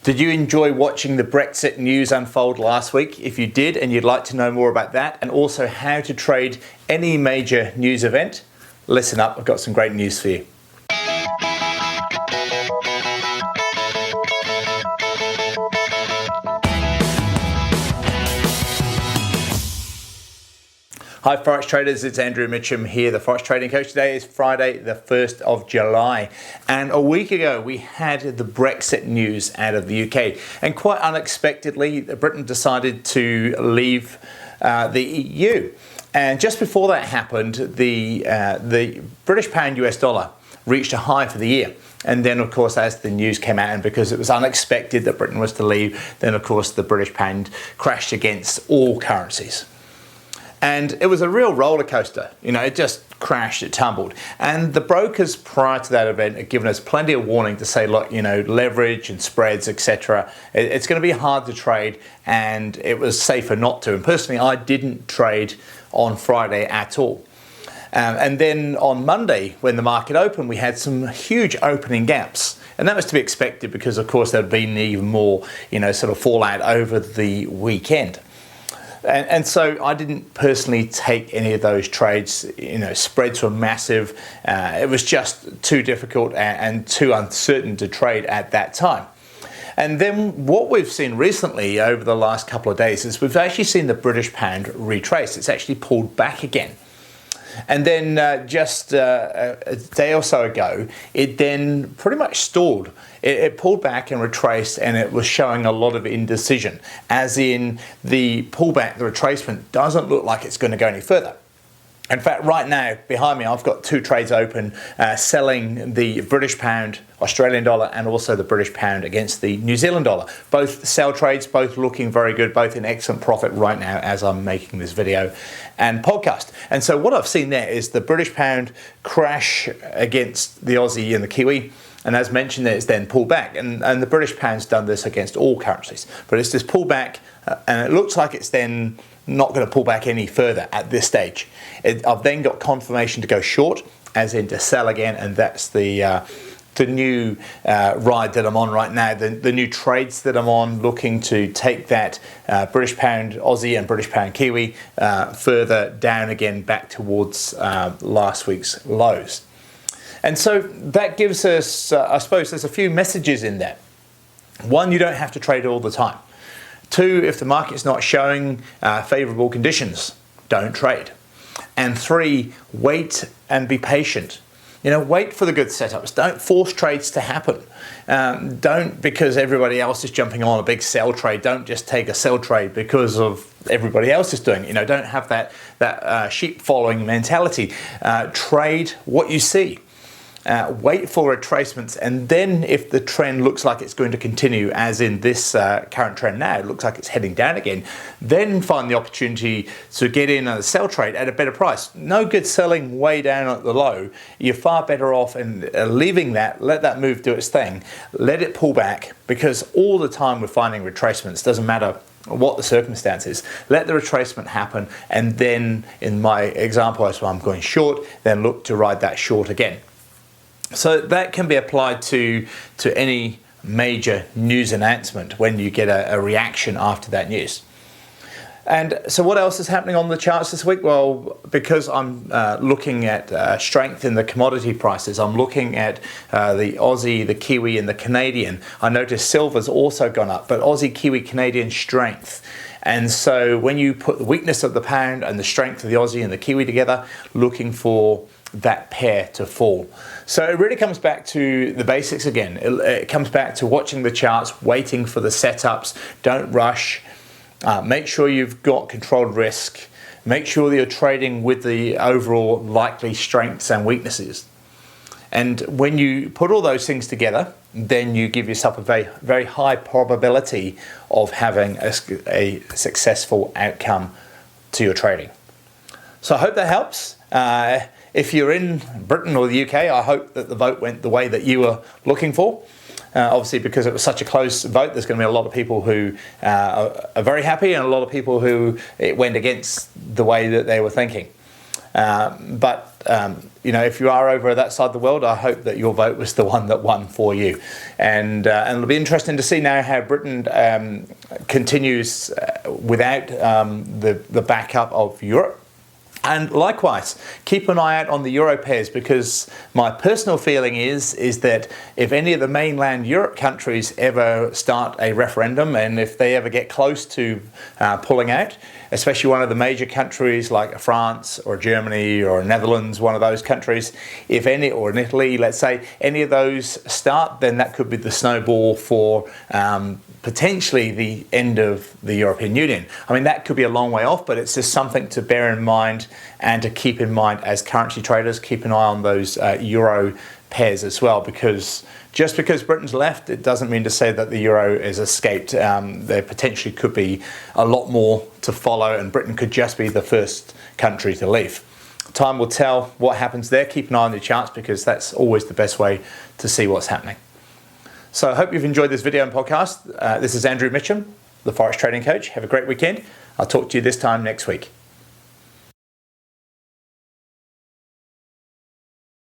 Did you enjoy watching the Brexit news unfold last week? If you did and you'd like to know more about that and also how to trade any major news event, listen up, I've got some great news for you. Hi Forex traders, it's Andrew Mitchem here, the Forex Trading Coach. Today is Friday the 1st of July, and a week ago we had the Brexit news out of the UK, and quite unexpectedly Britain decided to leave the EU. And just before that happened, the British pound US dollar reached a high for the year. And then, of course, as the news came out, and because it was unexpected that Britain was to leave, then, of course, the British pound crashed against all currencies. And it was a real roller coaster. You know, it just crashed, it tumbled. And the brokers prior to that event had given us plenty of warning to say, look, you know, leverage and spreads, etc. It's going to be hard to trade, and it was safer not to. And personally, I didn't trade on Friday at all. And then on Monday, when the market opened, we had some huge opening gaps. And that was to be expected because, of course, there had been even more, you know, sort of fallout over the weekend. And so I didn't personally take any of those trades. You know, spreads were massive. It was just too difficult and too uncertain to trade at that time. And then what we've seen recently over the last couple of days is we've actually seen the British pound retrace. It's actually pulled back again. And then just a day or so ago, it then pretty much stalled. It pulled back and retraced, and it was showing a lot of indecision, as in the pullback, the retracement doesn't look like it's going to go any further. In fact, right now, behind me, I've got two trades open, selling the British pound, Australian dollar, and also the British pound against the New Zealand dollar. Both sell trades, both looking very good, both in excellent profit right now as I'm making this video and podcast. And so what I've seen there is the British pound crash against the Aussie and the Kiwi. And as mentioned, it's then pulled back. And the British pound's done this against all currencies. But it's this pullback, and it looks like it's then not going to pull back any further at this stage. I've then got confirmation to go short, as in to sell again, and that's the new ride that I'm on right now, the new trades that I'm on, looking to take that British pound Aussie and British pound Kiwi further down again back towards last week's lows. And so that gives us, I suppose there's a few messages in that. One, you don't have to trade all the time. Two, if the market's not showing favorable conditions, don't trade. And three, wait and be patient. You know, wait for the good setups. Don't force trades to happen. Don't, because everybody else is jumping on a big sell trade, don't just take a sell trade because of everybody else is doing it. You know, don't have that sheep following mentality. Trade what you see. Wait for retracements, and then if the trend looks like it's going to continue, as in this current trend now, it looks like it's heading down again, then find the opportunity to get in a sell trade at a better price. No good selling way down at the low. You're far better off in leaving that, let that move do its thing, let it pull back, because all the time we're finding retracements, doesn't matter what the circumstances, let the retracement happen, and then in my example, as I'm going short, then look to ride that short again. So that can be applied to any major news announcement when you get a reaction after that news. And so what else is happening on the charts this week? Well, because I'm looking at strength in the commodity prices, I'm looking at the Aussie, the Kiwi and the Canadian. I noticed silver's also gone up, but Aussie, Kiwi, Canadian strength. And so when you put the weakness of the pound and the strength of the Aussie and the Kiwi together, looking for that pair to fall. So it really comes back to the basics again. It comes back to watching the charts, waiting for the setups. Don't rush. Make sure you've got controlled risk. Make sure that you're trading with the overall likely strengths and weaknesses. And when you put all those things together, then you give yourself a very, very high probability of having a successful outcome to your trading. So I hope that helps. If you're in Britain or the UK, I hope that the vote went the way that you were looking for. Obviously, because it was such a close vote, there's going to be a lot of people who are very happy and a lot of people who it went against the way that they were thinking. If you are over that side of the world, I hope that your vote was the one that won for you. And it'll be interesting to see now how Britain continues without the backup of Europe. And likewise, keep an eye out on the euro pairs, because my personal feeling is that if any of the mainland Europe countries ever start a referendum, and if they ever get close to pulling out, especially one of the major countries like France or Germany or Netherlands, one of those countries, if any, or in Italy, let's say, any of those start, then that could be the snowball for potentially the end of the European Union. I mean, that could be a long way off, but it's just something to bear in mind and to keep in mind as currency traders. Keep an eye on those euro pairs as well, because just because Britain's left, it doesn't mean to say that the euro has escaped. There potentially could be a lot more to follow, and Britain could just be the first country to leave. Time will tell what happens there. Keep an eye on your charts, because that's always the best way to see what's happening. So I hope you've enjoyed this video and podcast. This is Andrew Mitchem, the Forex Trading Coach. Have a great weekend. I'll talk to you this time next week.